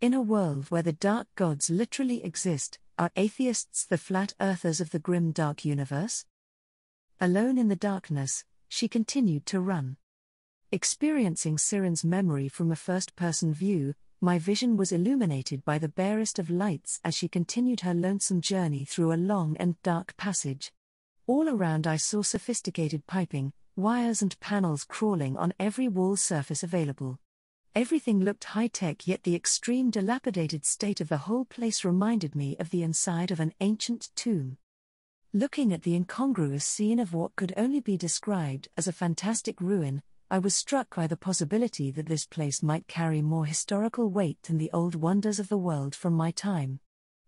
In a world where the dark gods literally exist, are atheists the flat earthers of the grim dark universe? Alone in the darkness, she continued to run. Experiencing SYRINE's memory from a first-person view, my vision was illuminated by the barest of lights as she continued her lonesome journey through a long and dark passage. All around I saw sophisticated piping, wires and panels crawling on every wall surface available. Everything looked high-tech, yet the extreme dilapidated state of the whole place reminded me of the inside of an ancient tomb. Looking at the incongruous scene of what could only be described as a fantastic ruin, I was struck by the possibility that this place might carry more historical weight than the old wonders of the world from my time.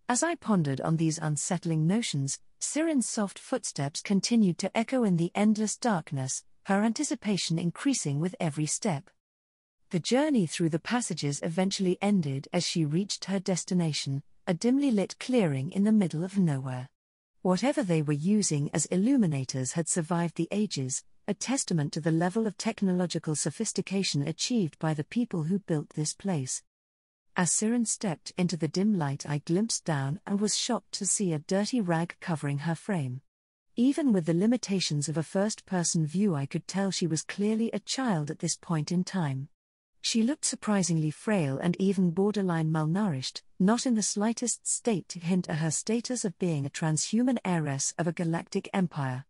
As I pondered on these unsettling notions, SYRINE's soft footsteps continued to echo in the endless darkness, her anticipation increasing with every step. The journey through the passages eventually ended as she reached her destination, a dimly lit clearing in the middle of nowhere. Whatever they were using as illuminators had survived the ages, a testament to the level of technological sophistication achieved by the people who built this place. As SYRINE stepped into the dim light, I glimpsed down and was shocked to see a dirty rag covering her frame. Even with the limitations of a first-person view, I could tell she was clearly a child at this point in time. She looked surprisingly frail and even borderline malnourished, not in the slightest state to hint at her status of being a transhuman heiress of a galactic empire.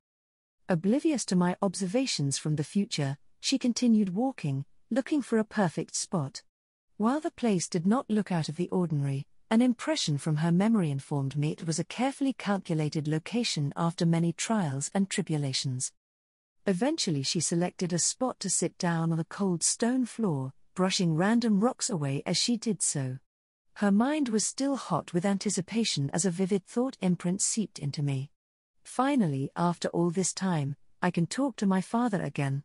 Oblivious to my observations from the future, she continued walking, looking for a perfect spot. While the place did not look out of the ordinary, an impression from her memory informed me it was a carefully calculated location after many trials and tribulations. Eventually she selected a spot to sit down on the cold stone floor, brushing random rocks away as she did so. Her mind was still hot with anticipation as a vivid thought imprint seeped into me. Finally, after all this time, I can talk to my father again.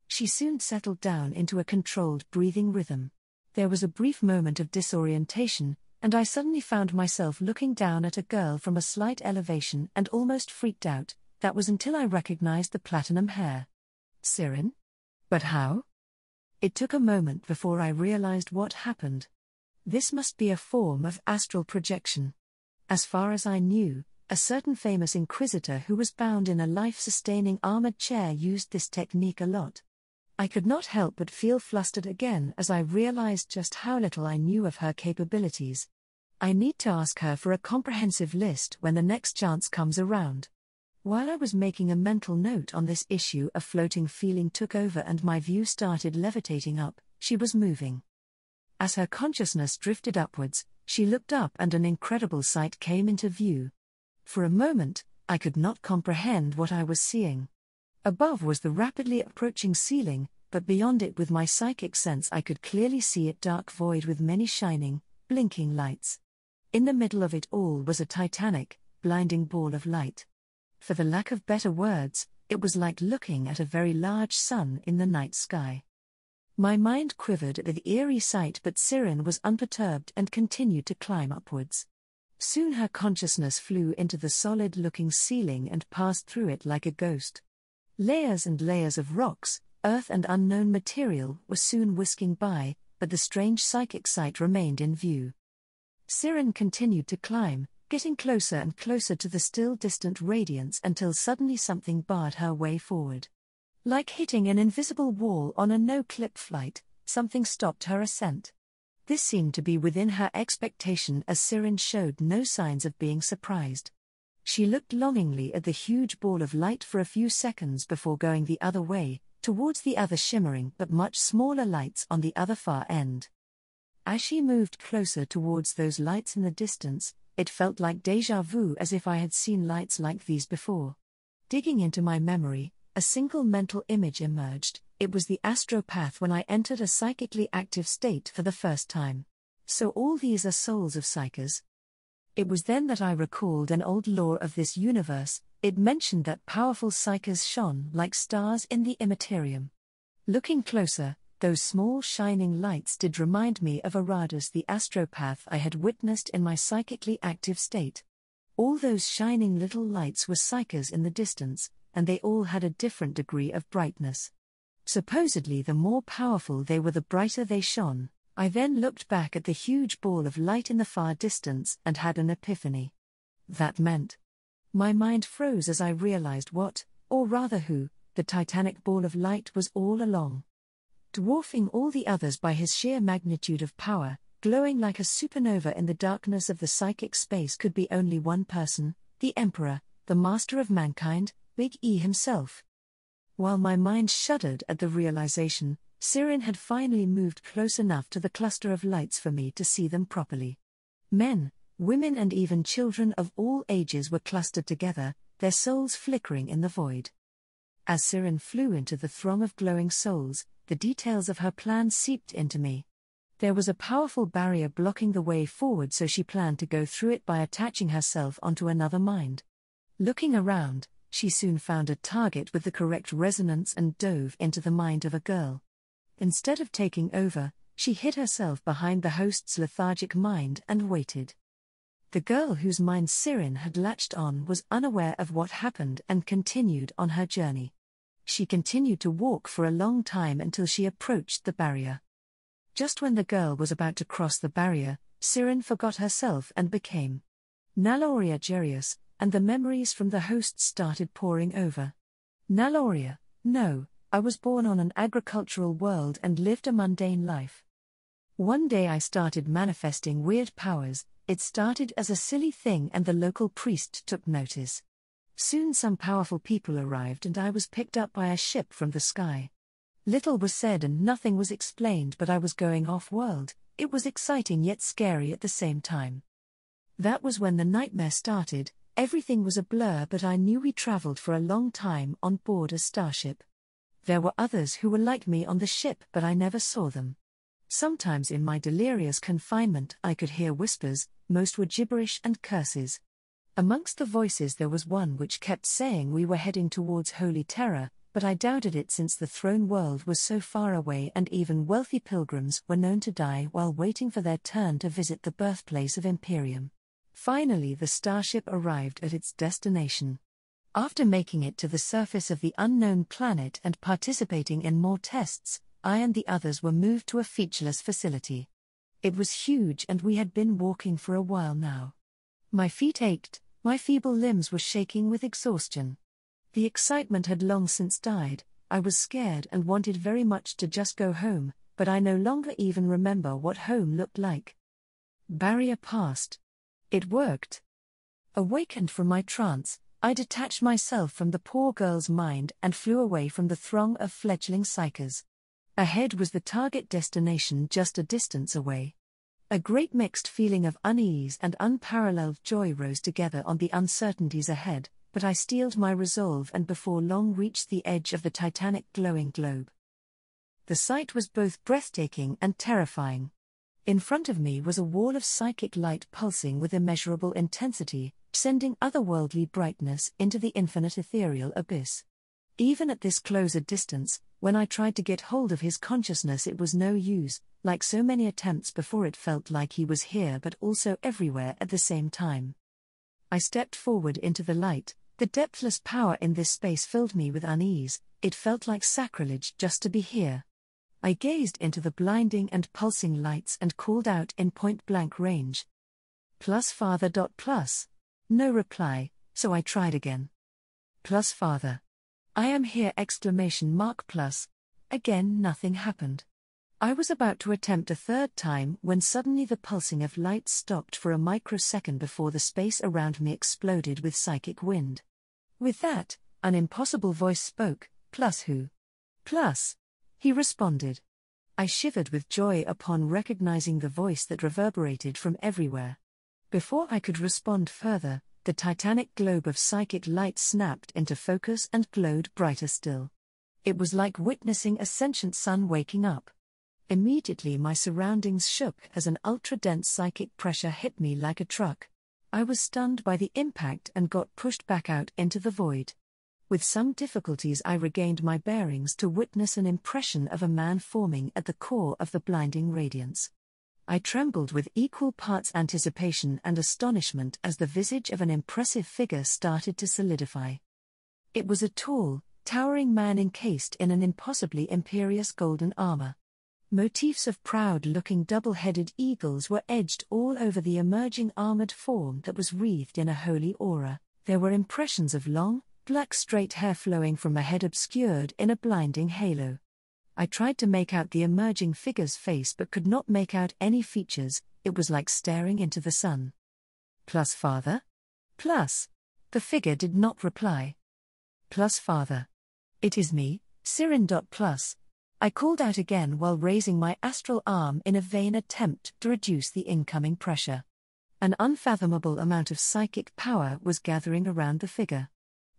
She soon settled down into a controlled breathing rhythm. There was a brief moment of disorientation, and I suddenly found myself looking down at a girl from a slight elevation and almost freaked out. That was until I recognized the platinum hair. SYRINE? But how? It took a moment before I realized what happened. This must be a form of astral projection. As far as I knew, a certain famous inquisitor who was bound in a life-sustaining armored chair used this technique a lot. I could not help but feel flustered again as I realized just how little I knew of her capabilities. I need to ask her for a comprehensive list when the next chance comes around. While I was making a mental note on this issue, a floating feeling took over and my view started levitating up. She was moving. As her consciousness drifted upwards, she looked up and an incredible sight came into view. For a moment, I could not comprehend what I was seeing. Above was the rapidly approaching ceiling, but beyond it with my psychic sense I could clearly see it dark void with many shining, blinking lights. In the middle of it all was a titanic, blinding ball of light. For the lack of better words, it was like looking at a very large sun in the night sky. My mind quivered at the eerie sight, but SYRINE was unperturbed and continued to climb upwards. Soon her consciousness flew into the solid-looking ceiling and passed through it like a ghost. Layers and layers of rocks, earth and unknown material were soon whisking by, but the strange psychic sight remained in view. SYRINE continued to climb, getting closer and closer to the still distant radiance until suddenly something barred her way forward. Like hitting an invisible wall on a no-clip flight, something stopped her ascent. This seemed to be within her expectation as SYRINE showed no signs of being surprised. She looked longingly at the huge ball of light for a few seconds before going the other way, towards the other shimmering but much smaller lights on the other far end. As she moved closer towards those lights in the distance, it felt like déjà vu, as if I had seen lights like these before. Digging into my memory, a single mental image emerged. It was the astropath when I entered a psychically active state for the first time. So all these are souls of psychers. It was then that I recalled an old lore of this universe. It mentioned that powerful psychers shone like stars in the immaterium. Looking closer, those small shining lights did remind me of Aradus, the astropath I had witnessed in my psychically active state. All those shining little lights were psychers in the distance, and they all had a different degree of brightness. Supposedly the more powerful they were, the brighter they shone. I then looked back at the huge ball of light in the far distance and had an epiphany. That meant. My mind froze as I realized what, or rather who, the titanic ball of light was all along. Dwarfing all the others by his sheer magnitude of power, glowing like a supernova in the darkness of the psychic space, could be only one person, the Emperor, the master of mankind, Big E himself. While my mind shuddered at the realization, SYRINE had finally moved close enough to the cluster of lights for me to see them properly. Men, women and even children of all ages were clustered together, their souls flickering in the void. As SYRINE flew into the throng of glowing souls, the details of her plan seeped into me. There was a powerful barrier blocking the way forward, so she planned to go through it by attaching herself onto another mind. Looking around, she soon found a target with the correct resonance and dove into the mind of a girl. Instead of taking over, she hid herself behind the host's lethargic mind and waited. The girl whose mind SYRINE had latched on was unaware of what happened and continued on her journey. She continued to walk for a long time until she approached the barrier. Just when the girl was about to cross the barrier, SYRINE forgot herself and became Naloria Gerius, and the memories from the host started pouring over. Naloria, no, I was born on an agricultural world and lived a mundane life. One day I started manifesting weird powers. It started as a silly thing and the local priest took notice. Soon some powerful people arrived and I was picked up by a ship from the sky. Little was said and nothing was explained, but I was going off-world. It was exciting yet scary at the same time. That was when the nightmare started. Everything was a blur, but I knew we traveled for a long time on board a starship. There were others who were like me on the ship, but I never saw them. Sometimes in my delirious confinement I could hear whispers, most were gibberish and curses. Amongst the voices there was one which kept saying we were heading towards Holy Terror, but I doubted it since the throne world was so far away and even wealthy pilgrims were known to die while waiting for their turn to visit the birthplace of Imperium. Finally the starship arrived at its destination. After making it to the surface of the unknown planet and participating in more tests, I and the others were moved to a featureless facility. It was huge and we had been walking for a while now. My feet ached, my feeble limbs were shaking with exhaustion. The excitement had long since died. I was scared and wanted very much to just go home, but I no longer even remember what home looked like. Barrier passed. It worked. Awakened from my trance, I detached myself from the poor girl's mind and flew away from the throng of fledgling psychers. Ahead was the target destination just a distance away. A great mixed feeling of unease and unparalleled joy rose together on the uncertainties ahead, but I steeled my resolve and before long reached the edge of the titanic glowing globe. The sight was both breathtaking and terrifying. In front of me was a wall of psychic light pulsing with immeasurable intensity, sending otherworldly brightness into the infinite ethereal abyss. Even at this closer distance, when I tried to get hold of his consciousness, it was no use. Like so many attempts before, it felt like he was here but also everywhere at the same time. I stepped forward into the light. The depthless power in this space filled me with unease. It felt like sacrilege just to be here. I gazed into the blinding and pulsing lights and called out in point-blank range. Plus father. Plus. No reply, so I tried again. Plus father. I am here! ! Plus. Again nothing happened. I was about to attempt a third time when suddenly the pulsing of light stopped for a microsecond before the space around me exploded with psychic wind. With that, an impossible voice spoke. Plus who? Plus. He responded. I shivered with joy upon recognizing the voice that reverberated from everywhere. Before I could respond further, the titanic globe of psychic light snapped into focus and glowed brighter still. It was like witnessing a sentient sun waking up. Immediately my surroundings shook as an ultra-dense psychic pressure hit me like a truck. I was stunned by the impact and got pushed back out into the void. With some difficulties I regained my bearings to witness an impression of a man forming at the core of the blinding radiance. I trembled with equal parts anticipation and astonishment as the visage of an impressive figure started to solidify. It was a tall, towering man encased in an impossibly imperious golden armor. Motifs of proud-looking double-headed eagles were edged all over the emerging armored form that was wreathed in a holy aura. There were impressions of long, black straight hair flowing from a head obscured in a blinding halo. I tried to make out the emerging figure's face but could not make out any features. It was like staring into the sun. Plus father? Plus. The figure did not reply. Plus father. It is me, SYRINE. Plus. I called out again while raising my astral arm in a vain attempt to reduce the incoming pressure. An unfathomable amount of psychic power was gathering around the figure.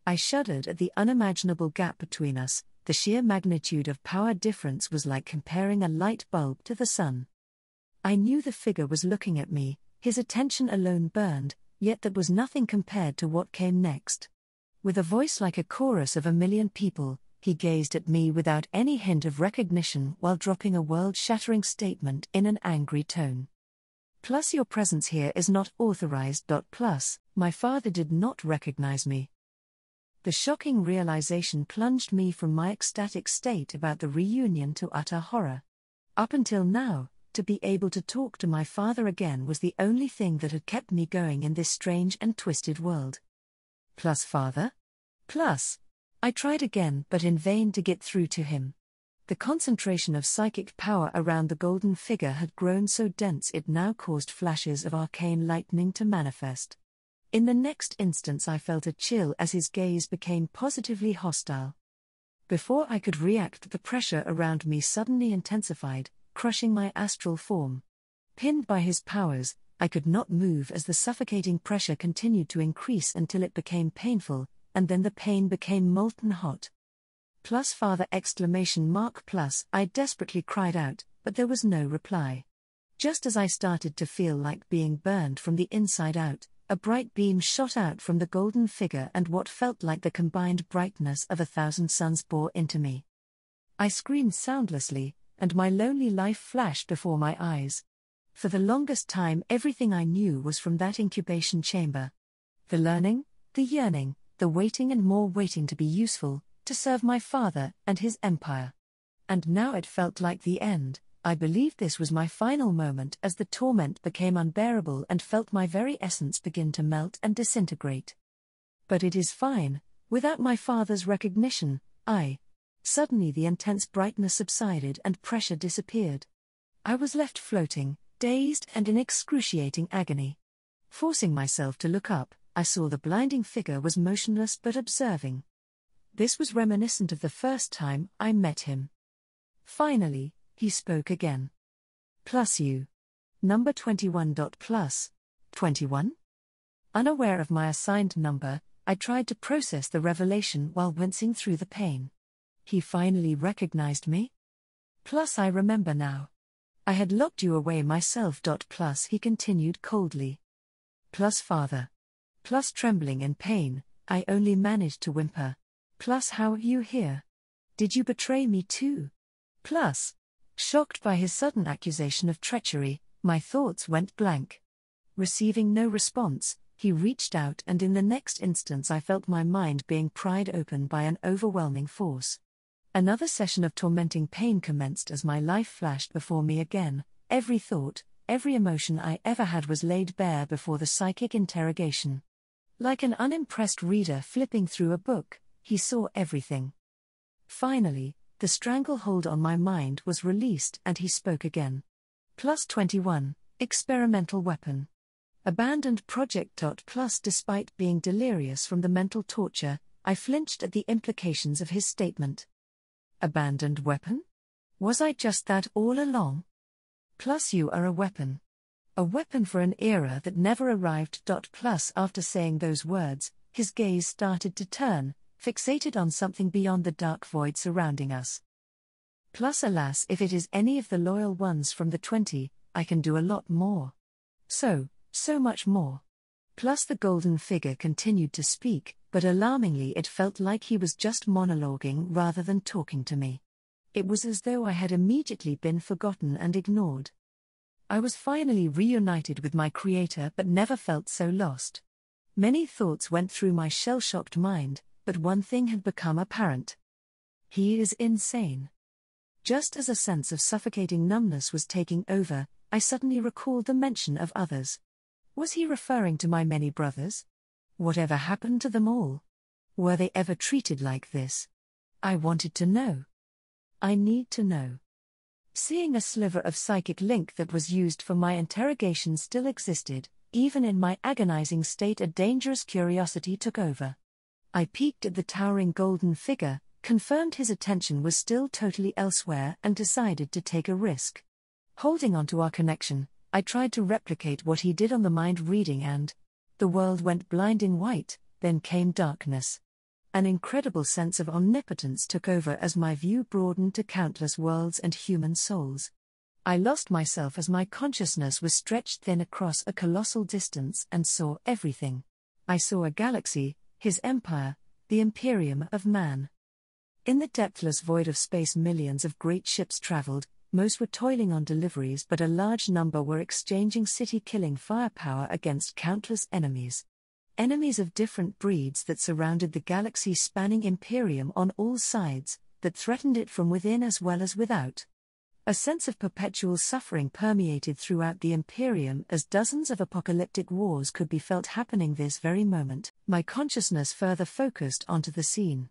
I shuddered at the unimaginable gap between us. The sheer magnitude of power difference was like comparing a light bulb to the sun. I knew the figure was looking at me, his attention alone burned, yet that was nothing compared to what came next. With a voice like a chorus of a million people, he gazed at me without any hint of recognition while dropping a world-shattering statement in an angry tone. Plus, your presence here is not authorized. Plus, my father did not recognize me. The shocking realization plunged me from my ecstatic state about the reunion to utter horror. Up until now, to be able to talk to my father again was the only thing that had kept me going in this strange and twisted world. Plus father? Plus. I tried again but in vain to get through to him. The concentration of psychic power around the golden figure had grown so dense it now caused flashes of arcane lightning to manifest. In the next instance I felt a chill as his gaze became positively hostile. Before I could react, the pressure around me suddenly intensified, crushing my astral form. Pinned by his powers, I could not move as the suffocating pressure continued to increase until it became painful, and then the pain became molten hot. Plus father ! Plus, I desperately cried out, but there was no reply. Just as I started to feel like being burned from the inside out, a bright beam shot out from the golden figure and what felt like the combined brightness of 1,000 suns bore into me. I screamed soundlessly, and my lonely life flashed before my eyes. For the longest time everything I knew was from that incubation chamber. The learning, the yearning, the waiting and more waiting to be useful, to serve my father and his empire. And now it felt like the end. I believed this was my final moment as the torment became unbearable and felt my very essence begin to melt and disintegrate. But it is fine, without my father's recognition, Suddenly the intense brightness subsided and pressure disappeared. I was left floating, dazed and in excruciating agony. Forcing myself to look up, I saw the blinding figure was motionless but observing. This was reminiscent of the first time I met him. Finally, he spoke again. Plus you. Number 21. Plus. 21? Unaware of my assigned number, I tried to process the revelation while wincing through the pain. He finally recognized me? Plus I remember now. I had locked you away myself. Plus he continued coldly. Plus father. Plus trembling in pain, I only managed to whimper. Plus how are you here? Did you betray me too? Plus. Shocked by his sudden accusation of treachery, my thoughts went blank. Receiving no response, he reached out and in the next instance I felt my mind being pried open by an overwhelming force. Another session of tormenting pain commenced as my life flashed before me again. Every thought, every emotion I ever had was laid bare before the psychic interrogation. Like an unimpressed reader flipping through a book, he saw everything. Finally, the stranglehold on my mind was released and he spoke again. Plus 21, experimental weapon. Abandoned project. Plus despite being delirious from the mental torture, I flinched at the implications of his statement. Abandoned weapon? Was I just that all along? Plus you are a weapon. A weapon for an era that never arrived. Plus after saying those words, his gaze started to turn, fixated on something beyond the dark void surrounding us. Plus alas, if it is any of the loyal ones from the 20, I can do a lot more. So much more. Plus the golden figure continued to speak, but alarmingly it felt like he was just monologuing rather than talking to me. It was as though I had immediately been forgotten and ignored. I was finally reunited with my creator but never felt so lost. Many thoughts went through my shell-shocked mind, but one thing had become apparent. He is insane. Just as a sense of suffocating numbness was taking over, I suddenly recalled the mention of others. Was he referring to my many brothers? Whatever happened to them all? Were they ever treated like this? I wanted to know. I need to know. Seeing a sliver of psychic link that was used for my interrogation still existed, even in my agonizing state, a dangerous curiosity took over. I peeked at the towering golden figure, confirmed his attention was still totally elsewhere, and decided to take a risk. Holding on to our connection, I tried to replicate what he did on the mind reading, and the world went blinding white, then came darkness. An incredible sense of omnipotence took over as my view broadened to countless worlds and human souls. I lost myself as my consciousness was stretched thin across a colossal distance and saw everything. I saw a galaxy, his empire, the imperium of man. In the depthless void of space, millions of great ships traveled. Most were toiling on deliveries, but a large number were exchanging city-killing firepower against countless enemies. Enemies of different breeds that surrounded the galaxy-spanning imperium on all sides, that threatened it from within as well as without. A sense of perpetual suffering permeated throughout the imperium as dozens of apocalyptic wars could be felt happening this very moment. My consciousness further focused onto the scene.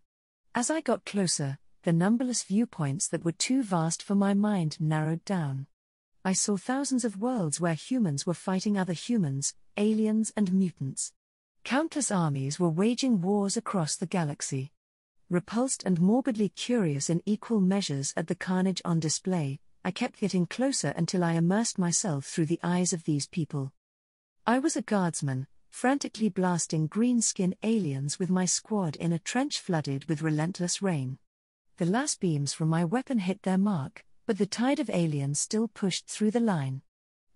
As I got closer, the numberless viewpoints that were too vast for my mind narrowed down. I saw thousands of worlds where humans were fighting other humans, aliens and mutants. Countless armies were waging wars across the galaxy. Repulsed and morbidly curious in equal measures at the carnage on display, I kept getting closer until I immersed myself through the eyes of these people. I was a guardsman, frantically blasting green-skin aliens with my squad in a trench flooded with relentless rain. The last beams from my weapon hit their mark, but the tide of aliens still pushed through the line.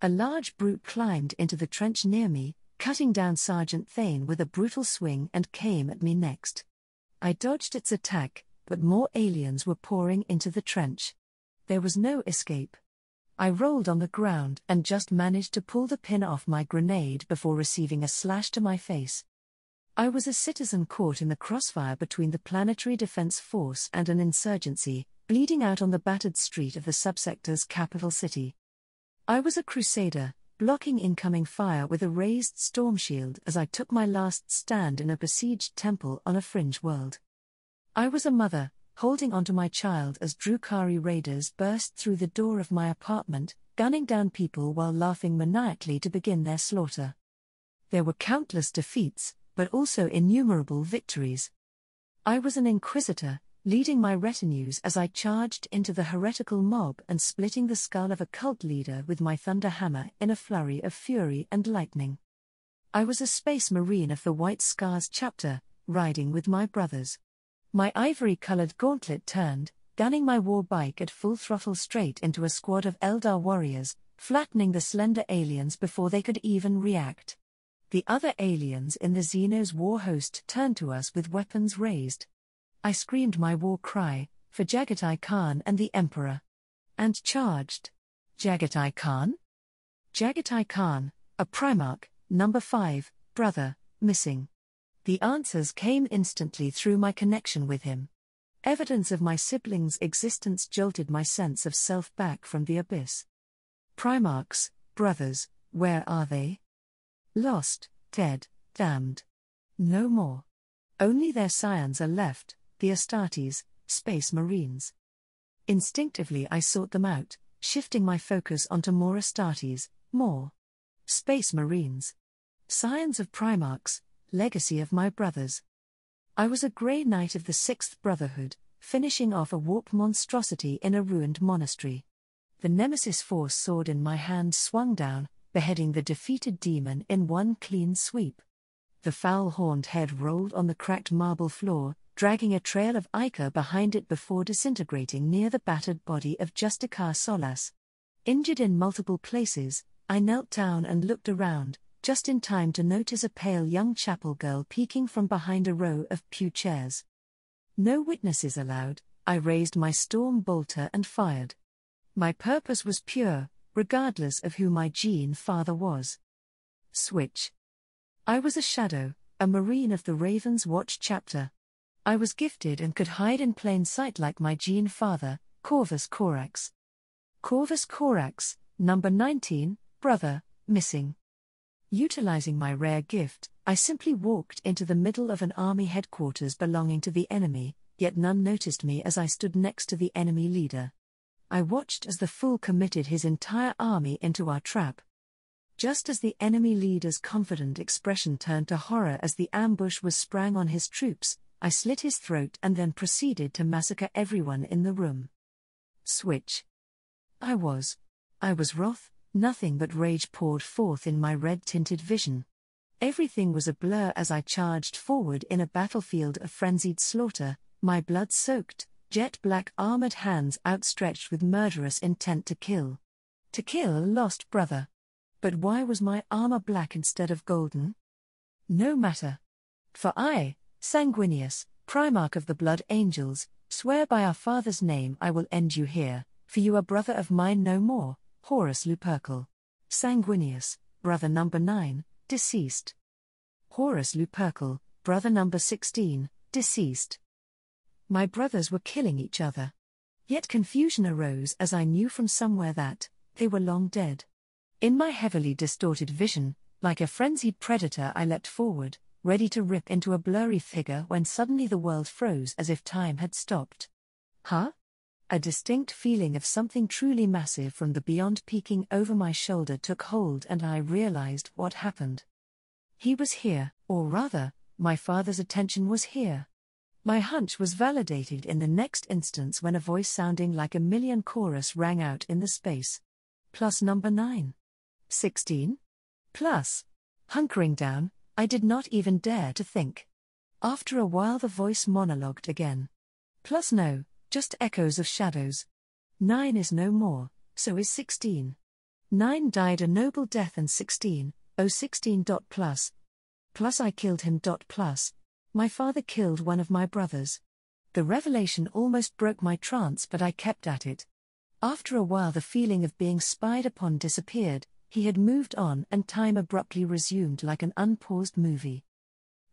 A large brute climbed into the trench near me, cutting down Sergeant Thane with a brutal swing, and came at me next. I dodged its attack, but more aliens were pouring into the trench. There was no escape. I rolled on the ground and just managed to pull the pin off my grenade before receiving a slash to my face. I was a citizen caught in the crossfire between the Planetary Defense Force and an insurgency, bleeding out on the battered street of the subsector's capital city. I was a crusader, blocking incoming fire with a raised storm shield as I took my last stand in a besieged temple on a fringe world. I was a mother, holding onto my child as Drukhari raiders burst through the door of my apartment, gunning down people while laughing maniacally to begin their slaughter. There were countless defeats, but also innumerable victories. I was an inquisitor, leading my retinues as I charged into the heretical mob and splitting the skull of a cult leader with my thunder hammer in a flurry of fury and lightning. I was a space marine of the White Scars chapter, riding with my brothers. My ivory-colored gauntlet turned, gunning my war bike at full throttle straight into a squad of Eldar warriors, flattening the slender aliens before they could even react. The other aliens in the Xenos war host turned to us with weapons raised. I screamed my war cry, for Jagatai Khan and the Emperor. And charged. Jagatai Khan? Jagatai Khan, a Primarch, number 5, brother, missing. The answers came instantly through my connection with him. Evidence of my siblings' existence jolted my sense of self back from the abyss. Primarchs, brothers, where are they? Lost, dead, damned. No more. Only their scions are left, the Astartes, space marines. Instinctively I sought them out, shifting my focus onto more Astartes, more space marines. Scions of Primarchs, legacy of my brothers. I was a grey knight of the 6th Brotherhood, finishing off a warp monstrosity in a ruined monastery. The Nemesis Force sword in my hand swung down, beheading the defeated demon in one clean sweep. The foul-horned head rolled on the cracked marble floor, dragging a trail of ichor behind it before disintegrating near the battered body of Justicar Solas. Injured in multiple places, I knelt down and looked around, just in time to notice a pale young chapel girl peeking from behind a row of pew chairs. No witnesses allowed, I raised my storm bolter and fired. My purpose was pure, regardless of who my gene father was. Switch. I was a shadow, a marine of the Raven's Watch chapter. I was gifted and could hide in plain sight like my gene father, Corvus Corax. Corvus Corax, number 19, brother, missing. Utilizing my rare gift, I simply walked into the middle of an army headquarters belonging to the enemy, yet none noticed me as I stood next to the enemy leader. I watched as the fool committed his entire army into our trap. Just as the enemy leader's confident expression turned to horror as the ambush was sprang on his troops, I slit his throat and then proceeded to massacre everyone in the room. Switch. I was wroth, nothing but rage poured forth in my red-tinted vision. Everything was a blur as I charged forward in a battlefield of frenzied slaughter, my blood-soaked, jet-black armored hands outstretched with murderous intent to kill. To kill a lost brother. But why was my armor black instead of golden? No matter. For I, Sanguinius, Primarch of the Blood Angels, swear by our Father's name I will end you here, for you are brother of mine no more, Horus Lupercal. Sanguinius, brother number 9, deceased. Horus Lupercal, brother number 16, deceased. My brothers were killing each other. Yet confusion arose as I knew from somewhere that they were long dead. In my heavily distorted vision, like a frenzied predator I leapt forward, ready to rip into a blurry figure when suddenly the world froze as if time had stopped. Huh? A distinct feeling of something truly massive from the beyond peeking over my shoulder took hold and I realized what happened. He was here, or rather, my father's attention was here. My hunch was validated in the next instance when a voice sounding like a million chorus rang out in the space. Plus number 9. 16? Plus. Hunkering down, I did not even dare to think. After a while the voice monologued again. Plus no, just echoes of shadows. 9 is no more, so is 16. 9 died a noble death and 16, oh 16. Plus. Plus I killed him. Plus. My father killed one of my brothers. The revelation almost broke my trance but I kept at it. After a while the feeling of being spied upon disappeared, he had moved on and time abruptly resumed like an unpaused movie.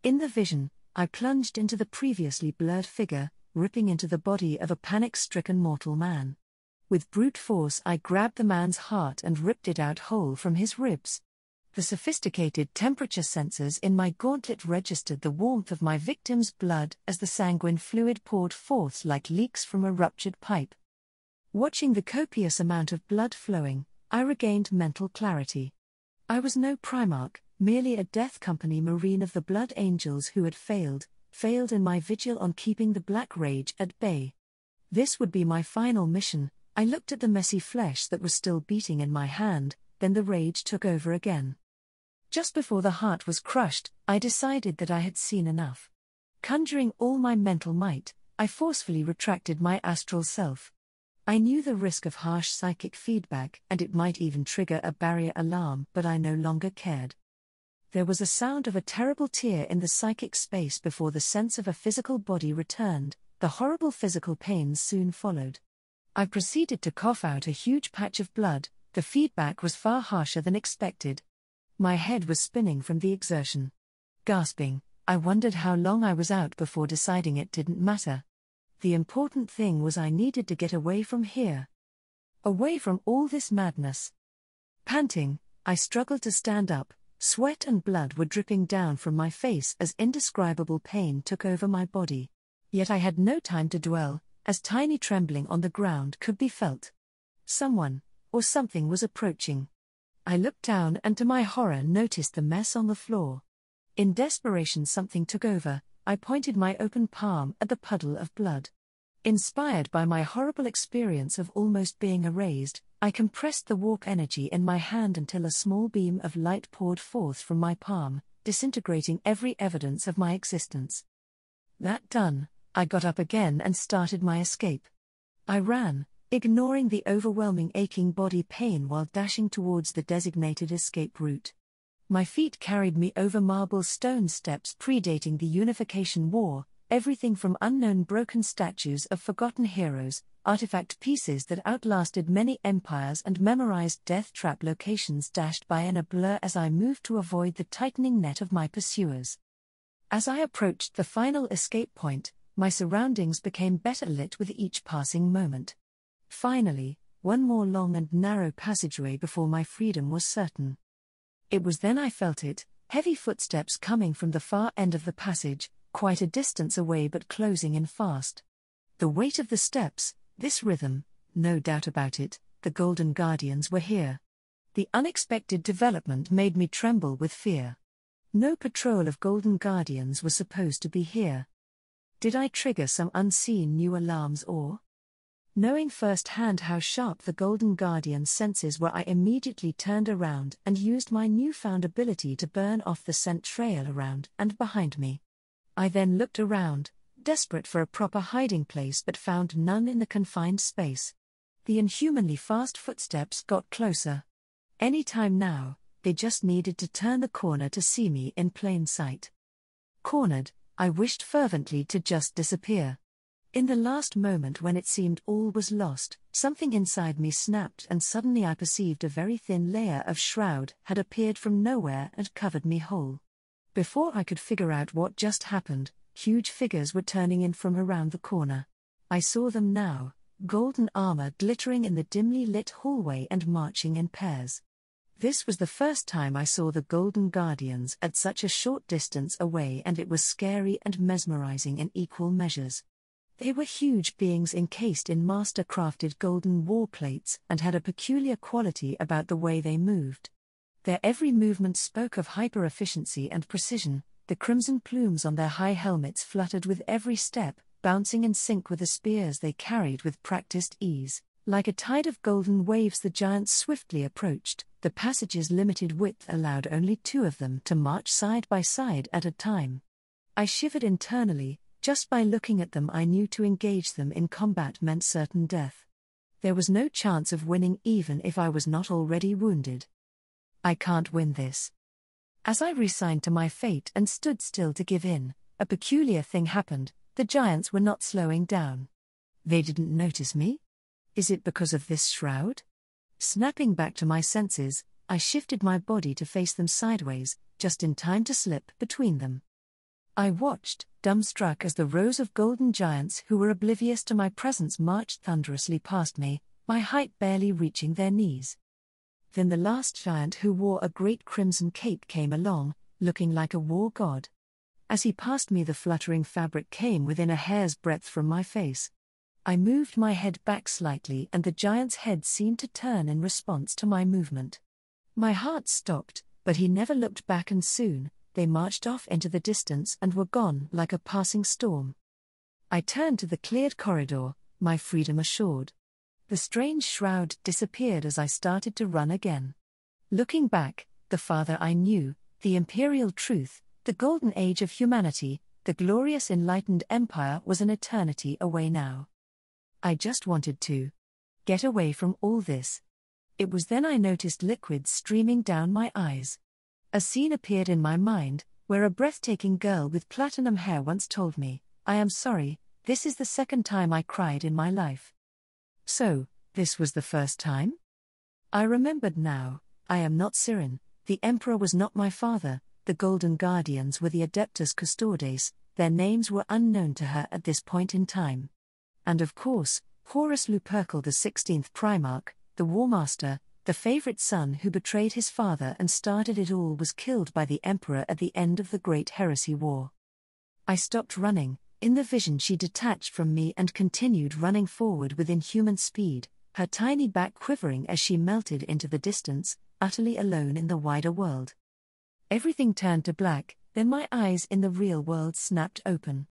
In the vision, I plunged into the previously blurred figure, ripping into the body of a panic-stricken mortal man. With brute force I grabbed the man's heart and ripped it out whole from his ribs. The sophisticated temperature sensors in my gauntlet registered the warmth of my victim's blood as the sanguine fluid poured forth like leaks from a ruptured pipe. Watching the copious amount of blood flowing, I regained mental clarity. I was no Primarch, merely a Death Company Marine of the Blood Angels who had failed in my vigil on keeping the Black Rage at bay. This would be my final mission. I looked at the messy flesh that was still beating in my hand, then the rage took over again. Just before the heart was crushed, I decided that I had seen enough. Conjuring all my mental might, I forcefully retracted my astral self. I knew the risk of harsh psychic feedback and it might even trigger a barrier alarm, but I no longer cared. There was a sound of a terrible tear in the psychic space before the sense of a physical body returned. The horrible physical pains soon followed. I proceeded to cough out a huge patch of blood. The feedback was far harsher than expected. My head was spinning from the exertion. Gasping, I wondered how long I was out before deciding it didn't matter. The important thing was I needed to get away from here. Away from all this madness. Panting, I struggled to stand up. Sweat and blood were dripping down from my face as indescribable pain took over my body. Yet I had no time to dwell, as tiny trembling on the ground could be felt. Someone, or something was approaching. I looked down and to my horror noticed the mess on the floor. In desperation something took over. I pointed my open palm at the puddle of blood. Inspired by my horrible experience of almost being erased, I compressed the warp energy in my hand until a small beam of light poured forth from my palm, disintegrating every evidence of my existence. That done, I got up again and started my escape. I ran, ignoring the overwhelming aching body pain while dashing towards the designated escape route. My feet carried me over marble stone steps predating the Unification War, everything from unknown broken statues of forgotten heroes, artifact pieces that outlasted many empires and memorized death trap locations dashed by in a blur as I moved to avoid the tightening net of my pursuers. As I approached the final escape point, my surroundings became better lit with each passing moment. Finally, one more long and narrow passageway before my freedom was certain. It was then I felt it, heavy footsteps coming from the far end of the passage, quite a distance away but closing in fast. The weight of the steps, this rhythm, no doubt about it, the Golden Guardians were here. The unexpected development made me tremble with fear. No patrol of Golden Guardians was supposed to be here. Did I trigger some unseen new alarms or? Knowing firsthand how sharp the Golden Guardian's senses were, I immediately turned around and used my newfound ability to burn off the scent trail around and behind me. I then looked around, desperate for a proper hiding place, but found none in the confined space. The inhumanly fast footsteps got closer. Any time now, they just needed to turn the corner to see me in plain sight. Cornered, I wished fervently to just disappear. In the last moment when it seemed all was lost, something inside me snapped, and suddenly I perceived a very thin layer of shroud had appeared from nowhere and covered me whole. Before I could figure out what just happened, huge figures were turning in from around the corner. I saw them now, golden armor glittering in the dimly lit hallway and marching in pairs. This was the first time I saw the Golden Guardians at such a short distance away, and it was scary and mesmerizing in equal measures. They were huge beings encased in master-crafted golden war plates and had a peculiar quality about the way they moved. Their every movement spoke of hyper-efficiency and precision. The crimson plumes on their high helmets fluttered with every step, bouncing in sync with the spears they carried with practiced ease. Like a tide of golden waves, the giants swiftly approached. The passage's limited width allowed only two of them to march side by side at a time. I shivered internally. Just by looking at them I knew to engage them in combat meant certain death. There was no chance of winning even if I was not already wounded. I can't win this. As I resigned to my fate and stood still to give in, a peculiar thing happened. The giants were not slowing down. They didn't notice me? Is it because of this shroud? Snapping back to my senses, I shifted my body to face them sideways, just in time to slip between them. I watched, dumbstruck, as the rows of golden giants who were oblivious to my presence marched thunderously past me, my height barely reaching their knees. Then the last giant, who wore a great crimson cape, came along, looking like a war god. As he passed me, the fluttering fabric came within a hair's breadth from my face. I moved my head back slightly, and the giant's head seemed to turn in response to my movement. My heart stopped, but he never looked back, and soon they marched off into the distance and were gone like a passing storm. I turned to the cleared corridor, my freedom assured. The strange shroud disappeared as I started to run again. Looking back, the farther I knew, the imperial truth, the golden age of humanity, the glorious enlightened empire was an eternity away now. I just wanted to get away from all this. It was then I noticed liquids streaming down my eyes. A scene appeared in my mind, where a breathtaking girl with platinum hair once told me, "I am sorry, this is the second time I cried in my life." So, this was the first time? I remembered now. I am not SYRINE, the Emperor was not my father, the Golden Guardians were the Adeptus Custodes, their names were unknown to her at this point in time. And of course, Horus Lupercal, the 16th Primarch, the Warmaster, the favorite son who betrayed his father and started it all, was killed by the Emperor at the end of the Great Heresy War. I stopped running. In the vision she detached from me and continued running forward with inhuman speed, her tiny back quivering as she melted into the distance, utterly alone in the wider world. Everything turned to black, then my eyes in the real world snapped open.